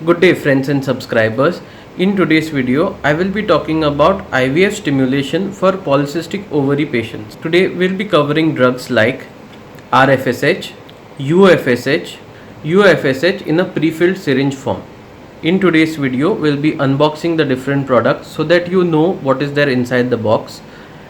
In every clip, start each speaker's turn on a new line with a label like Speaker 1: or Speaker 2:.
Speaker 1: Good day friends and subscribers. In today's video, I will be talking about IVF stimulation for polycystic ovary patients. Today we'll be covering drugs like RFSH, UFSH, UFSH in a pre-filled syringe form. In today's video, we'll be unboxing the different products so that you know what is there inside the box,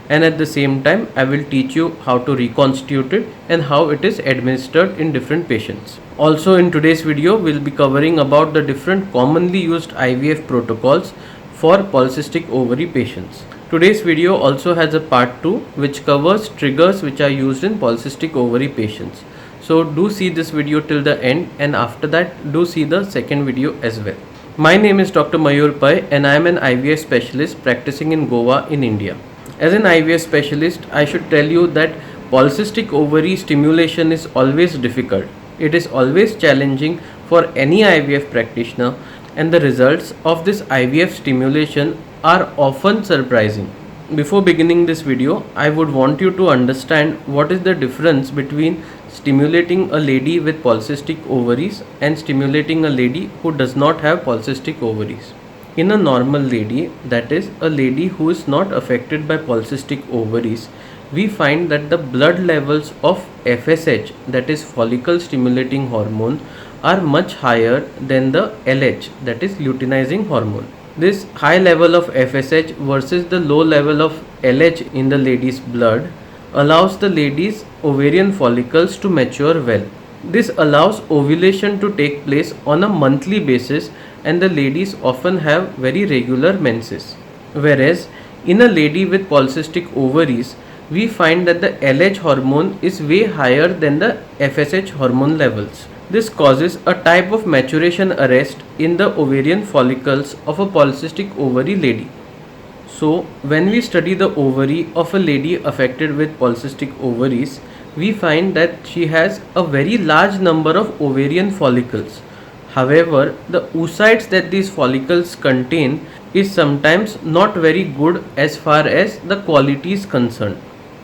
Speaker 1: and at the same time I will teach you how to reconstitute it and how it is administered in different patients. Also in today's video we'll be covering about the different commonly used IVF protocols for polycystic ovary patients. Today's video also has a part 2 which covers triggers which are used in polycystic ovary patients. So do see this video till the end, and after that do see the second video as well. My name is Dr. Mayur Pai and I am an IVF specialist practicing in Goa in India. As an IVF specialist, I should tell you that polycystic ovary stimulation is always difficult. It is always challenging for any IVF practitioner, and the results of this IVF stimulation are often surprising. Before beginning this video, I would want you to understand what is the difference between stimulating a lady with polycystic ovaries and stimulating a lady who does not have polycystic ovaries. In a normal lady, that is a lady who is not affected by polycystic ovaries, we find that the blood levels of FSH, that is follicle stimulating hormone, are much higher than the LH, that is luteinizing hormone. This high level of FSH versus the low level of LH in the lady's blood allows the lady's ovarian follicles to mature well. This allows ovulation to take place on a monthly basis, and the ladies often have very regular menses. Whereas in a lady with polycystic ovaries, we find that the LH hormone is way higher than the FSH hormone levels. This causes a type of maturation arrest in the ovarian follicles of a polycystic ovary lady. So when we study the ovary of a lady affected with polycystic ovaries, we find that she has a very large number of ovarian follicles. However, the oocytes that these follicles contain is sometimes not very good as far as the quality is concerned.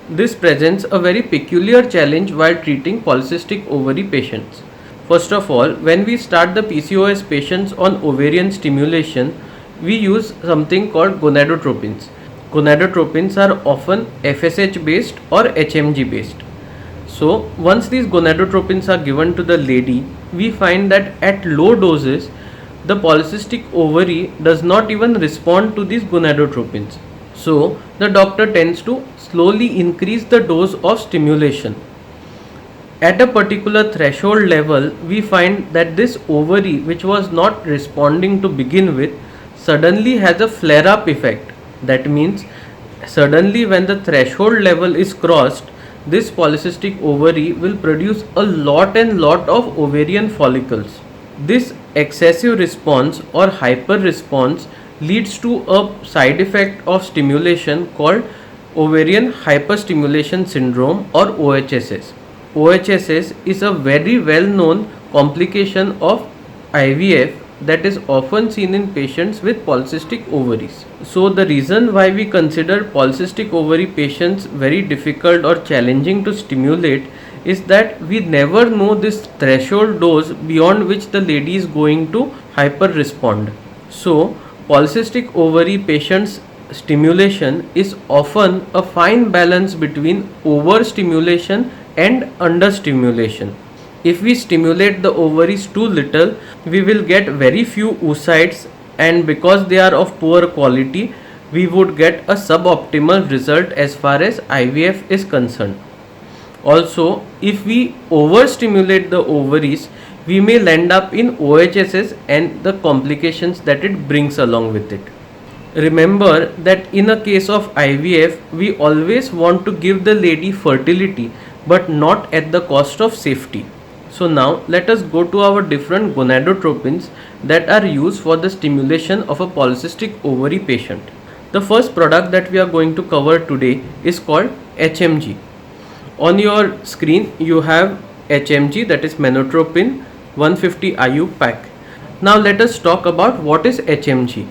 Speaker 1: This presents a very peculiar challenge while treating polycystic ovary patients. First of all, when we start the PCOS patients on ovarian stimulation, we use something called gonadotropins. Gonadotropins are often FSH based or HMG based. So once these gonadotropins are given to the lady, we find that at low doses, the polycystic ovary does not even respond to these gonadotropins. So the doctor tends to slowly increase the dose of stimulation. At a particular threshold level, we find that this ovary, which was not responding to begin with, suddenly has a flare-up effect. That means suddenly when the threshold level is crossed, this polycystic ovary will produce a lot of ovarian follicles. This excessive response or hyper response leads to a side effect of stimulation called ovarian hyperstimulation syndrome or OHSS. OHSS is a very well known complication of IVF that is often seen in patients with polycystic ovaries. So the reason why we consider polycystic ovary patients very difficult or challenging to stimulate is that we never know this threshold dose beyond which the lady is going to hyper respond. So polycystic ovary patients stimulation is often a fine balance between overstimulation and understimulation. If we stimulate the ovaries too little, we will get very few oocytes, and because they are of poor quality, we would get a suboptimal result as far as IVF is concerned. Also, if we overstimulate the ovaries, we may land up in OHSS and the complications that it brings along with it. Remember that in a case of IVF, we always want to give the lady fertility, but not at the cost of safety. So now let us go to our different gonadotropins that are used for the stimulation of a polycystic ovary patient. The first product that we are going to cover today is called HMG. On your screen you have HMG, that is Menotropin 150 IU pack. Now let us talk about what is HMG.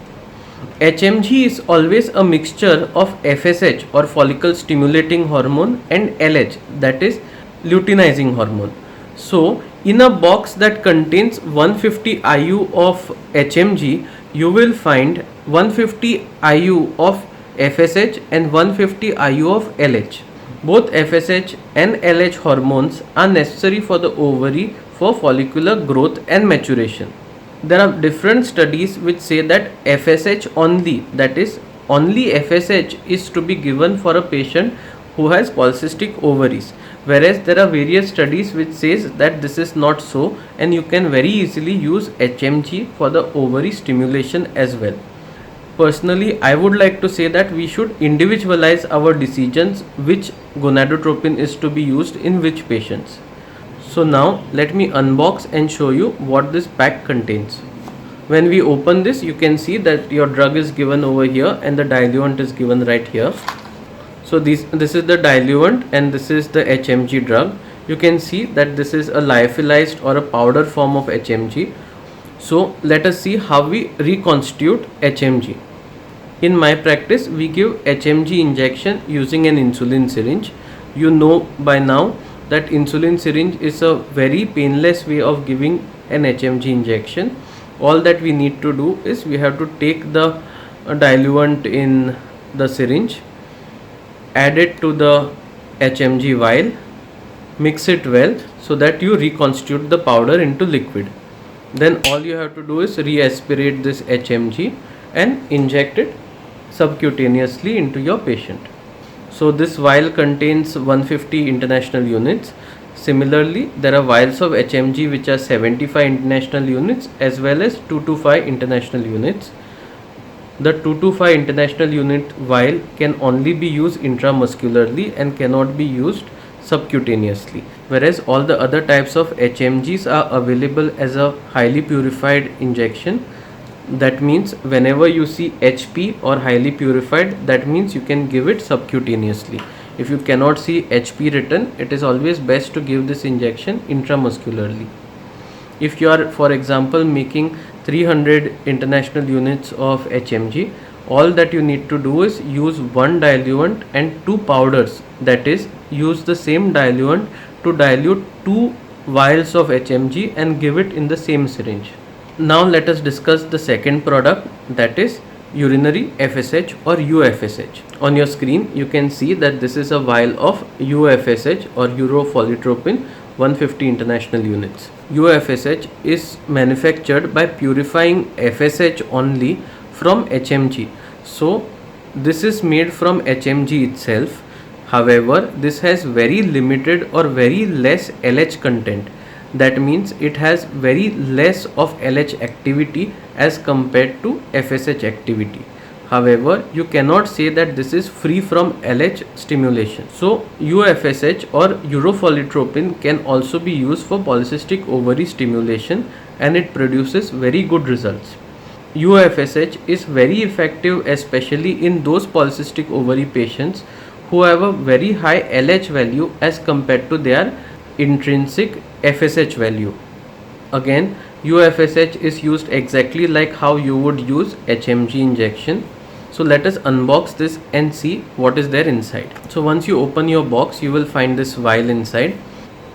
Speaker 1: HMG is always a mixture of FSH or follicle stimulating hormone and LH, that is luteinizing hormone. So In a box that contains 150 IU of HMG, you will find 150 IU of FSH and 150 IU of LH. Both FSH and LH hormones are necessary for the ovary for follicular growth and maturation. There are different studies which say that FSH only, that is only FSH, is to be given for a patient who has polycystic ovaries, whereas there are various studies which says that this is not so, and you can very easily use HMG for the ovary stimulation as well. Personally, I would like to say that we should individualize our decisions which gonadotropin is to be used in which patients. So now let me unbox and show you what this pack contains. When we open this, you can see that your drug is given over here and the diluent is given right here. So this is the diluent and this is the HMG drug. You can see that this is a lyophilized or a powder form of HMG. So let us see how we reconstitute HMG. In my practice, we give HMG injection using an insulin syringe. You know by now that insulin syringe is a very painless way of giving an HMG injection. All that we need to do is we have to take the diluent in the syringe, add it to the HMG vial, mix it well so that you reconstitute the powder into liquid. Then all you have to do is re-aspirate this HMG and inject it subcutaneously into your patient. So this vial contains 150 international units. Similarly, there are vials of HMG which are 75 international units as well as 225 international units. The 225 international unit vial can only be used intramuscularly and cannot be used subcutaneously, whereas all the other types of HMGs are available as a highly purified injection. That means whenever you see HP or highly purified, that means you can give it subcutaneously. If you cannot see HP written, it is always best to give this injection intramuscularly. If you are, for example, making 300 international units of HMG, all that you need to do is use one diluent and two powders, that is use the same diluent to dilute two vials of HMG and give it in the same syringe. Now let us discuss the second product, that is urinary FSH or UFSH. On your screen you can see that this is a vial of UFSH or urofolitropin 150 international units. UFSH is manufactured by purifying FSH only from HMG. So this is made from HMG itself. However, this has very limited or very less LH content. That means it has very less of LH activity as compared to FSH activity. However, you cannot say that this is free from LH stimulation. So UFSH or urofolitropin can also be used for polycystic ovary stimulation and it produces very good results. UFSH is very effective especially in those polycystic ovary patients who have a very high LH value as compared to their intrinsic FSH value. Again, UFSH is used exactly like how you would use HMG injection. So let us unbox this and see what is there inside. So once you open your box, you will find this vial inside.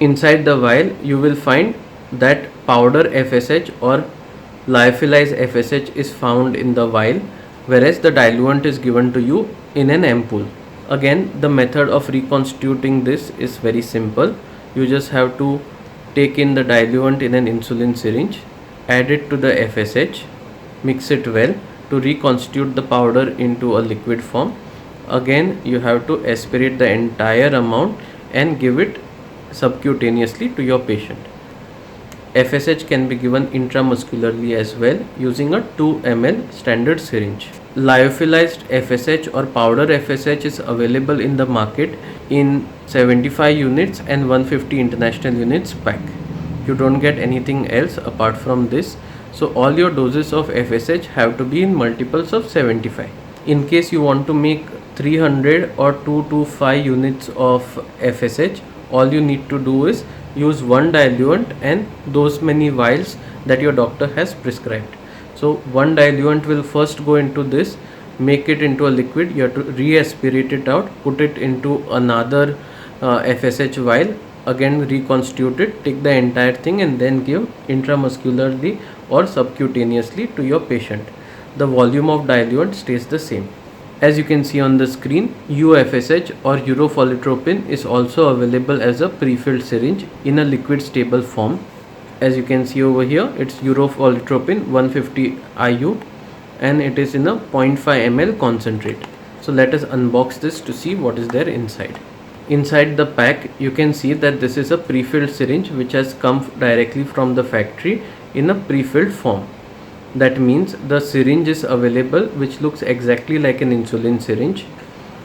Speaker 1: Inside the vial, you will find that powder FSH or lyophilized FSH is found in the vial, whereas the diluent is given to you in an ampoule. Again, the method of reconstituting this is very simple. You just have to take in the diluent in an insulin syringe, add it to the FSH, mix it well to reconstitute the powder into a liquid form. Again, you have to aspirate the entire amount and give it subcutaneously to your patient. FSH can be given intramuscularly as well using a 2 ml standard syringe. Lyophilized FSH or powder FSH is available in the market in 75 units and 150 international units pack. You don't get anything else apart from this. So all your doses of FSH have to be in multiples of 75. In case you want to make 300 or 225 units of FSH, all you need to do is use one diluent and those many vials that your doctor has prescribed. So one diluent will first go into this, make it into a liquid. You have to re-aspirate it out, put it into another FSH vial, again reconstitute it, take the entire thing and then give intramuscularly or subcutaneously to your patient. The volume of diluent stays the same. As you can see on the screen, UFSH or urofoliotropin is also available as a pre-filled syringe in a liquid stable form. As you can see over here, it's urofoliotropin 150 IU and it is in a 0.5 ml concentrate. So let us unbox this to see what is there inside. Inside the pack, you can see that this is a pre-filled syringe which has come directly from the factory in a pre-filled form. That means the syringe is available which looks exactly like an insulin syringe.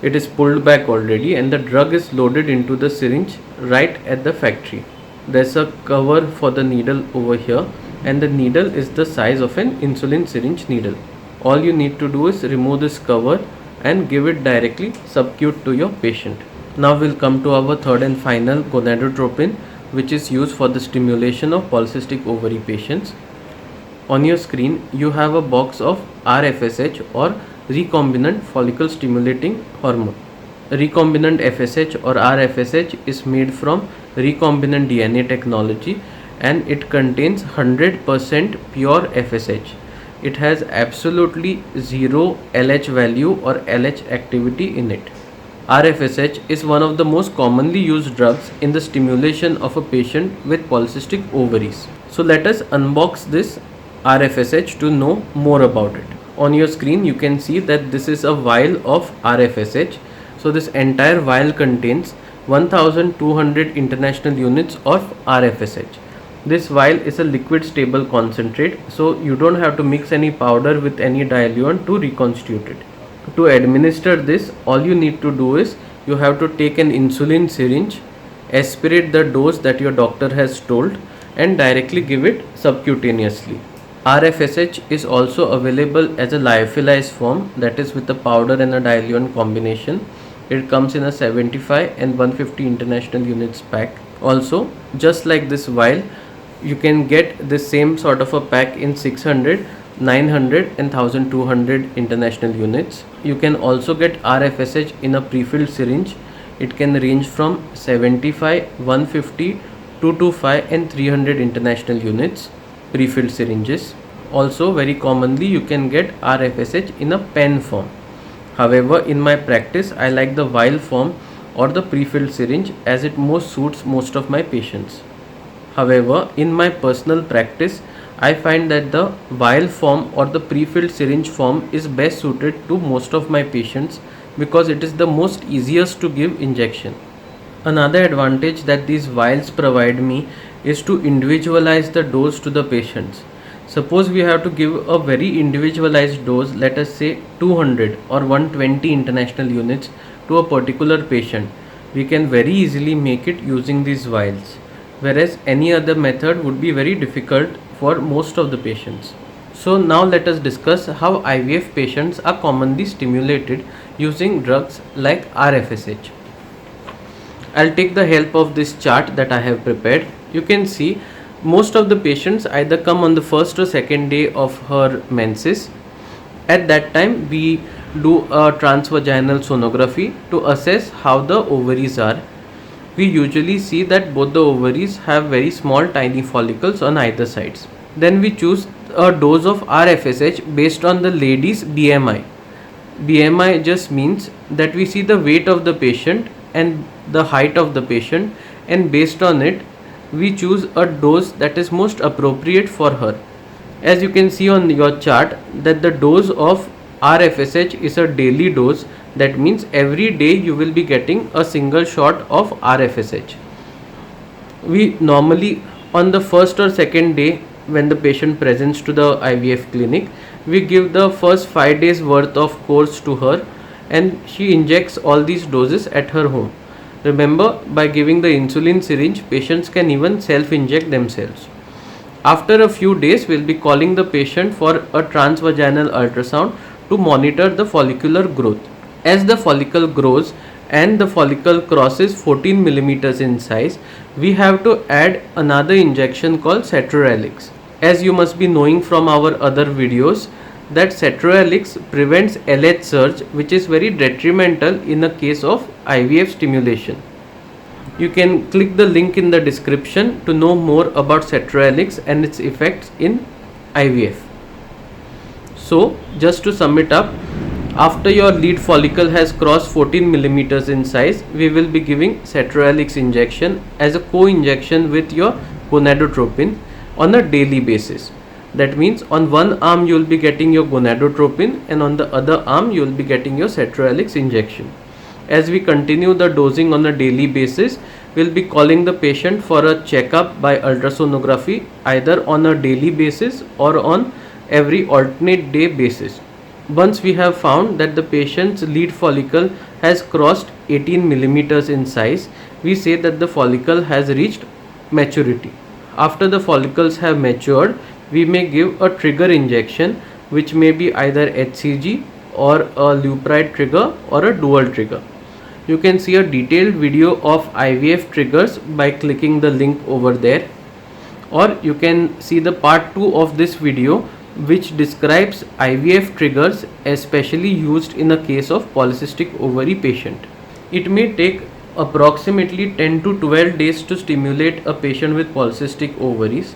Speaker 1: It is pulled back already and the drug is loaded into the syringe right at the factory. There's a cover for the needle over here and the needle is the size of an insulin syringe needle. All you need to do is remove this cover and give it directly subcut to your patient. Now we'll come to our third and final gonadotropin, which is used for the stimulation of polycystic ovary patients. On your screen you have a box of RFSH or recombinant follicle stimulating hormone. Recombinant FSH or RFSH is made from recombinant DNA technology and it contains 100% pure FSH. It has absolutely zero LH value or LH activity in it. RFSH is one of the most commonly used drugs in the stimulation of a patient with polycystic ovaries. So let us unbox this RFSH to know more about it. On your screen you can see that this is a vial of RFSH. So this entire vial contains 1200 international units of RFSH. This vial is a liquid stable concentrate, so you don't have to mix any powder with any diluent to reconstitute it. To administer this, all you need to do is you have to take an insulin syringe, aspirate the dose that your doctor has told and directly give it subcutaneously. RFSH is also available as a lyophilized form, that is with a powder and a diluent combination. It comes in a 75 and 150 international units pack. Also, just like this vial, you can get the same sort of a pack in 600, 900 and 1200 international units. You can also get RFSH in a pre-filled syringe. It can range from 75, 150, 225 and 300 international units pre-filled syringes. Also very commonly you can get RFSH in a pen form. However, in my practice I like the vial form or the pre-filled syringe as it most suits most of my patients. However, in my personal practice, I find that the vial form or the pre-filled syringe form is best suited to most of my patients because it is the most easiest to give injection. Another advantage that these vials provide me is to individualize the dose to the patients. Suppose we have to give a very individualized dose, let us say 200 or 120 international units to a particular patient. We can very easily make it using these vials, whereas any other method would be very difficult for most of the patients. So now let us discuss how IVF patients are commonly stimulated using drugs like RFSH. I'll take the help of this chart that I have prepared. You can see most of the patients either come on the first or second day of her menses. At that time we do a transvaginal sonography to assess how the ovaries are. We usually see that both the ovaries have very small tiny follicles on either sides. Then we choose a dose of RFSH based on the lady's BMI. BMI just means that we see the weight of the patient and the height of the patient, and based on it we choose a dose that is most appropriate for her. As you can see on your chart that the dose of RFSH is a daily dose. That means every day you will be getting a single shot of RFSH. We normally on the first or second day when the patient presents to the IVF clinic, we give the first 5 days worth of course to her and she injects all these doses at her home. Remember, by giving the insulin syringe, patients can even self-inject themselves. After a few days, we'll be calling the patient for a transvaginal ultrasound to monitor the follicular growth. As the follicle grows and the follicle crosses 14 millimeters in size, we have to add another injection called Cetrorelix. As you must be knowing from our other videos, that Cetrorelix prevents LH surge, which is very detrimental in a case of IVF stimulation. You can click the link in the description to know more about Cetrorelix and its effects in IVF. So just to sum it up, after your lead follicle has crossed 14 millimeters in size, we will be giving Cetrorelix injection as a co-injection with your gonadotropin on a daily basis. That means on one arm you will be getting your gonadotropin and on the other arm you will be getting your Cetrorelix injection. As we continue the dosing on a daily basis, we will be calling the patient for a checkup by ultrasonography either on a daily basis or on every alternate day basis. Once we have found that the patient's lead follicle has crossed 18 millimeters in size, we say that the follicle has reached maturity. After the follicles have matured, we may give a trigger injection, which may be either HCG or a Lupride trigger or a dual trigger. You can see a detailed video of IVF triggers by clicking the link over there, or you can see the part 2 of this video which describes IVF triggers especially used in a case of polycystic ovary patient. It may take approximately 10 to 12 days to stimulate a patient with polycystic ovaries,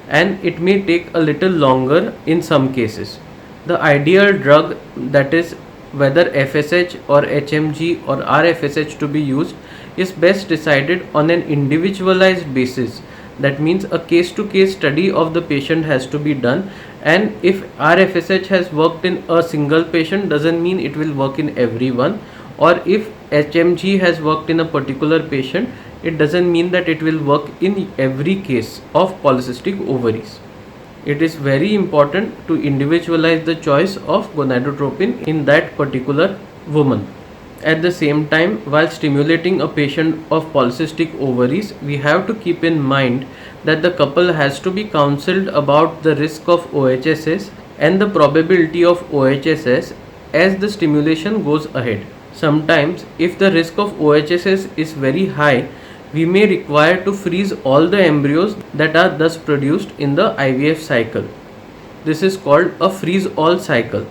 Speaker 1: and it may take a little longer in some cases. The ideal drug, that is whether FSH or HMG or RFSH to be used, is best decided on an individualized basis. That means a case-to-case study of the patient has to be done, and if RFSH has worked in a single patient doesn't mean it will work in everyone, or if HMG has worked in a particular patient, it doesn't mean that it will work in every case of polycystic ovaries. It is very important to individualize the choice of gonadotropin in that particular woman. At the same time, while stimulating a patient of polycystic ovaries, we have to keep in mind that the couple has to be counseled about the risk of OHSS and the probability of OHSS as the stimulation goes ahead. Sometimes, if the risk of OHSS is very high, we may require to freeze all the embryos that are thus produced in the IVF cycle. This is called a freeze-all cycle,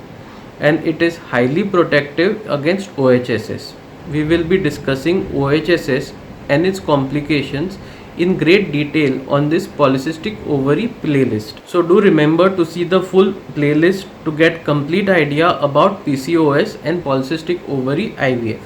Speaker 1: and it is highly protective against OHSS. We will be discussing OHSS and its complications in great detail on this polycystic ovary playlist. So do remember to see the full playlist to get complete idea about PCOS and polycystic ovary IVF.